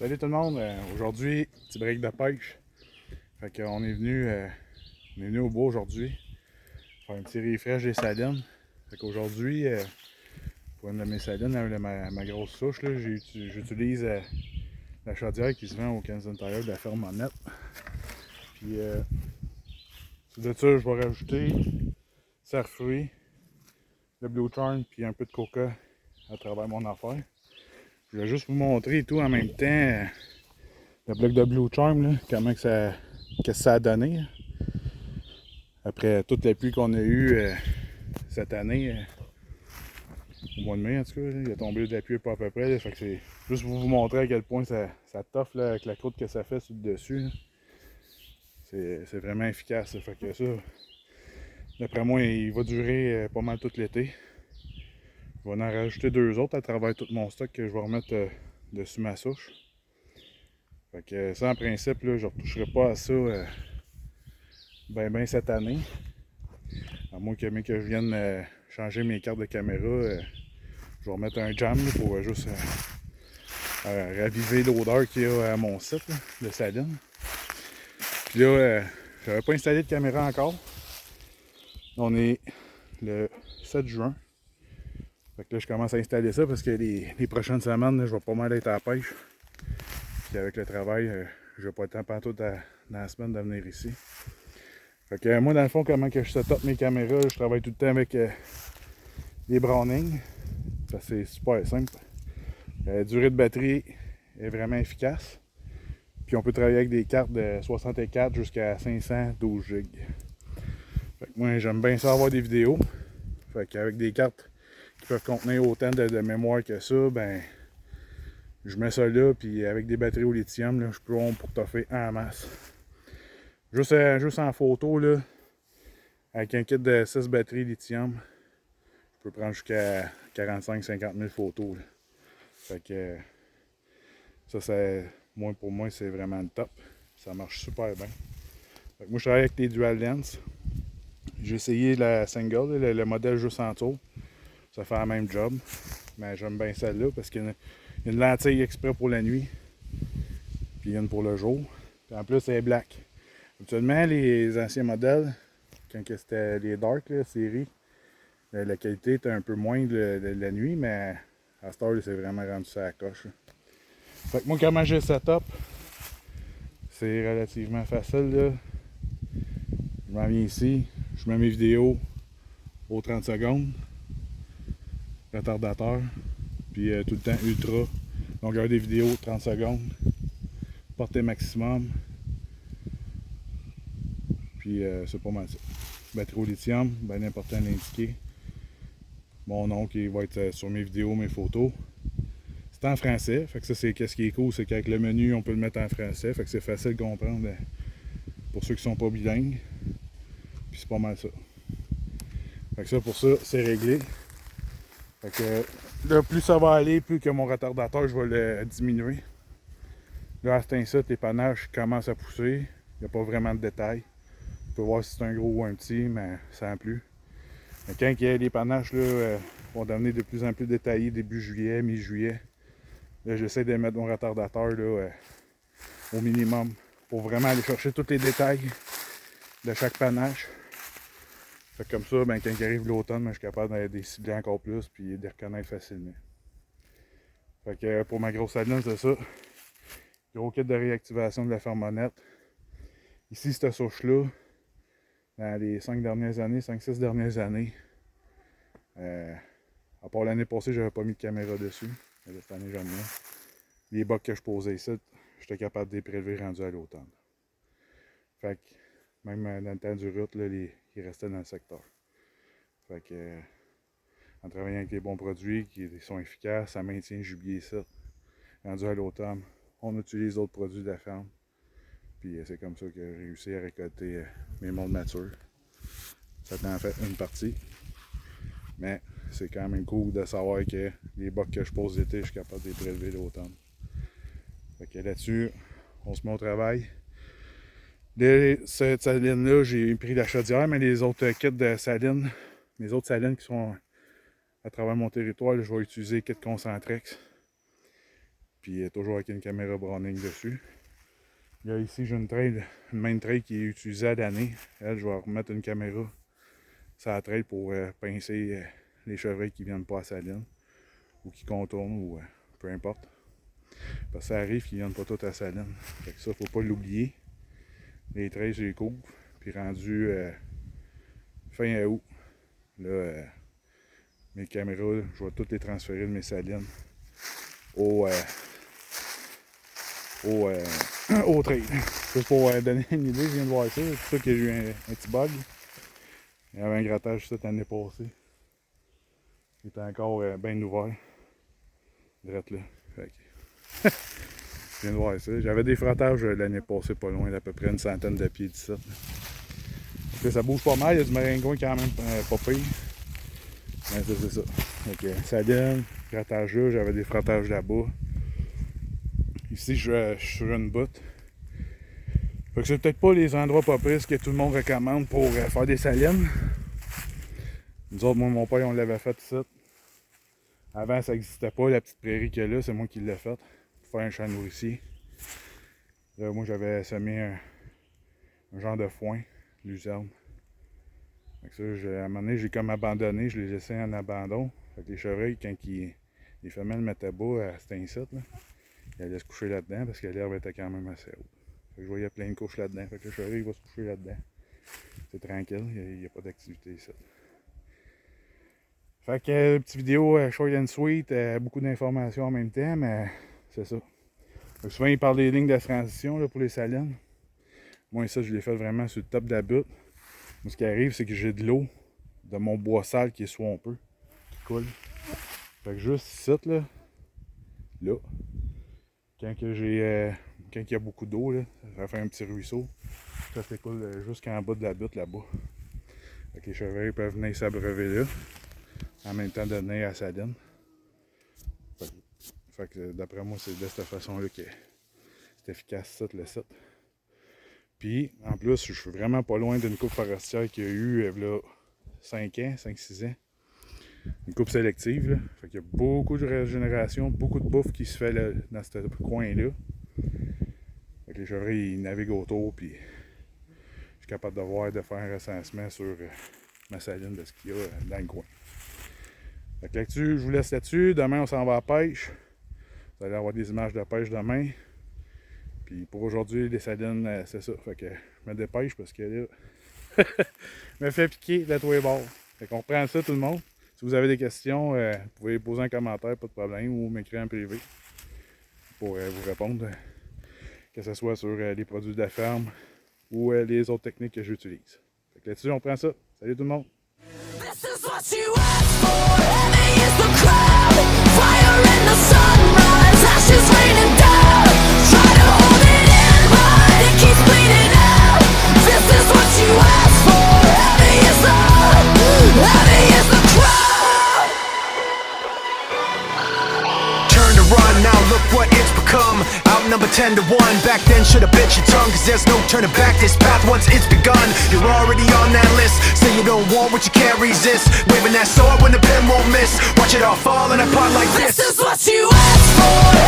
Salut tout le monde, aujourd'hui, petit break de pêche. Fait qu'on est venu au bois aujourd'hui, faire un petit refresh des salines. Fait qu'aujourd'hui, pour une de mes salines, ma grosse souche, là, j'utilise la chaudière qui se vend au Canadian Tire de la ferme Monette. Puis, de ça, je vais rajouter cerf-fruit, le Blue Charm, puis un peu de coca à travers mon affaire. Je vais juste vous montrer tout en même temps. Le bloc de Blue Charm, là, comment qu'est-ce que ça a donné. Après toute la pluie qu'on a eue cette année, au mois de mai en tout cas, là, il a tombé de la pluie pas à peu près. Là, fait que c'est juste pour vous montrer à quel point ça toffe là, avec la croûte que ça fait sur le dessus. C'est vraiment efficace. Là, fait que ça, d'après moi, il va durer pas mal tout l'été. Je vais en rajouter deux autres à travers tout mon stock que je vais remettre dessus ma souche. Fait que ça, en principe, là, je ne retoucherai pas à ça ben cette année. À moins que je vienne changer mes cartes de caméra, je vais remettre un jam là, pour juste raviver l'odeur qu'il y a à mon site là, de saline. Puis là, j'avais pas installé de caméra encore. On est le 7 juin. Fait que là, je commence à installer ça parce que les prochaines semaines, là, je vais pas mal être à la pêche. Puis avec le travail, je vais pas être temps tout dans la semaine de venir ici. Fait que moi, dans le fond, comment que je set up mes caméras, je travaille tout le temps avec des Browning. C'est super simple. La durée de batterie est vraiment efficace. Puis on peut travailler avec des cartes de 64 jusqu'à 512 GB. Fait que moi, j'aime bien ça avoir des vidéos. Fait qu'avec des cartes qui peuvent contenir autant de mémoire que ça, ben je mets ça là, puis avec des batteries au lithium, là, je peux pour toffer en masse. Juste en photo, là, avec un kit de 6 batteries lithium, je peux prendre jusqu'à 45-50 000 photos. Là. Fait que ça, pour moi, c'est vraiment le top. Ça marche super bien. Fait que moi, je travaille avec les dual lens. J'ai essayé la single, le modèle juste en tour. Ça fait le même job. Mais j'aime bien celle-là parce qu'il y a une lentille exprès pour la nuit. Puis une pour le jour. Puis en plus, elle est black. Habituellement, les anciens modèles, quand c'était les dark, la série, la qualité était un peu moins de la nuit, mais à cette heure, c'est vraiment rendu ça à la coche. Fait que moi, comment j'ai le setup, c'est relativement facile. Là. Je m'en viens ici, je mets mes vidéos aux 30 secondes, retardateur, puis tout le temps ultra, longueur des vidéos 30 secondes, portée maximum, puis c'est pas mal ça. Batterie au lithium, bien important à l'indiquer. Mon nom qui va être sur mes vidéos, mes photos. C'est en français, fait que ça c'est qu'est-ce qui est cool, c'est qu'avec le menu on peut le mettre en français, fait que c'est facile de comprendre pour ceux qui sont pas bilingues. Puis c'est pas mal ça. Fait que ça pour ça, c'est réglé. Fait que là, plus ça va aller, plus que mon retardateur, je vais le diminuer. Là, à cet instant, les panaches commencent à pousser. Il n'y a pas vraiment de détails. On peut voir si c'est un gros ou un petit, mais sans plus. Mais quand les panaches là, vont devenir de plus en plus détaillés début juillet, mi-juillet, là, j'essaie de mettre mon retardateur là, au minimum pour vraiment aller chercher tous les détails de chaque panache. Fait que comme ça, ben, quand il arrive l'automne, ben, je suis capable de les cibler encore plus et de les reconnaître facilement. Fait que pour ma grosse saline, c'est ça. Gros kit de réactivation de la ferme Monette. Ici, cette souche-là, dans les 5 dernières années, 5-6 dernières années, à part l'année passée, j'avais pas mis de caméra dessus. Mais cette année, j'en ai. Les bocs que je posais ici, j'étais capable de les prélever rendus à l'automne. Fait que même dans le temps du route, là, ils restaient dans le secteur. Fait que en travaillant avec les bons produits qui sont efficaces, ça maintient le gibier ici. Rendu à l'automne, on utilise d'autres produits de la ferme. Puis c'est comme ça que j'ai réussi à récolter mes mondes matures. Ça t'en fait une partie. Mais c'est quand même cool de savoir que les bocs que je pose l'été, je suis capable de les prélever l'automne. Fait que là-dessus, on se met au travail. Cette saline-là, j'ai pris la chaudière, mais les autres kits de saline, mes autres salines qui sont à travers mon territoire, là, je vais utiliser kit Concentrex. Puis toujours avec une caméra Browning dessus. Là, ici, j'ai une main trail qui est utilisée à l'année. Elle, je vais remettre une caméra sur la trail pour pincer les chevreuils qui viennent pas à Saline ou qui contournent ou peu importe. Parce que ça arrive qu'ils viennent pas tous à Saline. Fait que ça, faut pas l'oublier. Les trails, je les couvre. Puis rendu fin août, là, mes caméras, je vais toutes les transférer de mes Salines au trail. Juste pour donner une idée, je viens de voir ça. C'est pour ça que j'ai eu un petit bug. Il y avait un grattage cette l'année passée. Il était encore bien ouvert. Drette là. Fait que je viens de voir ça. J'avais des frottages l'année passée pas loin, d'à peu près une centaine de pieds d'ici. Ça bouge pas mal, il y a du maringouin quand même pas pire. Mais c'est ça. Donc Saline, grattage là, j'avais des frottages là-bas. Ici je suis sur une butte. Fait que c'est peut-être pas les endroits pas pires que tout le monde recommande pour faire des salines. Nous autres, moi et mon père, on l'avait fait ici. Avant, ça n'existait pas, la petite prairie qu'il y a là, c'est moi qui l'ai faite pour faire un champ nourricier. Là, moi, j'avais semé un genre de foin, luzerne. Fait que ça, à un moment donné, j'ai comme abandonné, je les laissais en abandon. Fait que les chevreuils, quand les femelles mettaient bas à cet incite, là, ils allaient se coucher là-dedans parce que l'herbe était quand même assez haute. Fait que je voyais plein de couches là-dedans. Fait que le chevreuil va se coucher là-dedans. C'est tranquille, il n'y a pas d'activité ici. Fait que petite vidéo short and sweet, beaucoup d'informations en même temps, mais c'est ça. Fait que souvent ils parlent des lignes de transition là, pour les salines. Moi ça je l'ai fait vraiment sur le top de la butte. Moi, ce qui arrive c'est que j'ai de l'eau de mon bois sale qui est swampeux, qui coule. Fait que juste ici là, quand il y a beaucoup d'eau, ça fait un petit ruisseau. Ça s'écoule jusqu'en bas de la butte là-bas. Fait que les chevreuils peuvent venir s'abreuver là. En même temps donner à Saline. Fait que d'après moi, c'est de cette façon-là que c'est efficace le site. Puis, en plus, je suis vraiment pas loin d'une coupe forestière qu'il y a eu là, 5-6 ans. Une coupe sélective. Là. Fait qu'il y a beaucoup de régénération, beaucoup de bouffe qui se fait là, dans ce coin-là. Fait que les chevreuils ils naviguent autour, puis je suis capable de faire un recensement sur ma Saline de ce qu'il y a dans le coin. Fait que là-dessus, je vous laisse là-dessus. Demain, on s'en va à la pêche. Vous allez avoir des images de pêche demain. Puis pour aujourd'hui, les salines, c'est ça. Fait que je me dépêche parce que là, je me fais piquer de tous les bords. Fait qu'on reprend ça, tout le monde. Si vous avez des questions, vous pouvez poser un commentaire, pas de problème, ou m'écrire en privé pour vous répondre. Que ce soit sur les produits de la ferme ou les autres techniques que j'utilise. Fait que là-dessus, on prend ça. Salut tout le monde! This is what you asked for. Heavy is the crowd. Fire in the sunrise. Ashes raining down. Try to hold it in, but it keeps bleeding out. This is what you asked for. Heavy is the crowd. Turn to run, now look what it's become. Outnumber 10 to 1. Back then should've bit your tongue, cause there's no turning back. This path once it's begun, you're already on that list. Say you don't want what you can't resist. Waving that sword when the pen won't miss. Watch it all fall in a pot like this. This is what you asked for.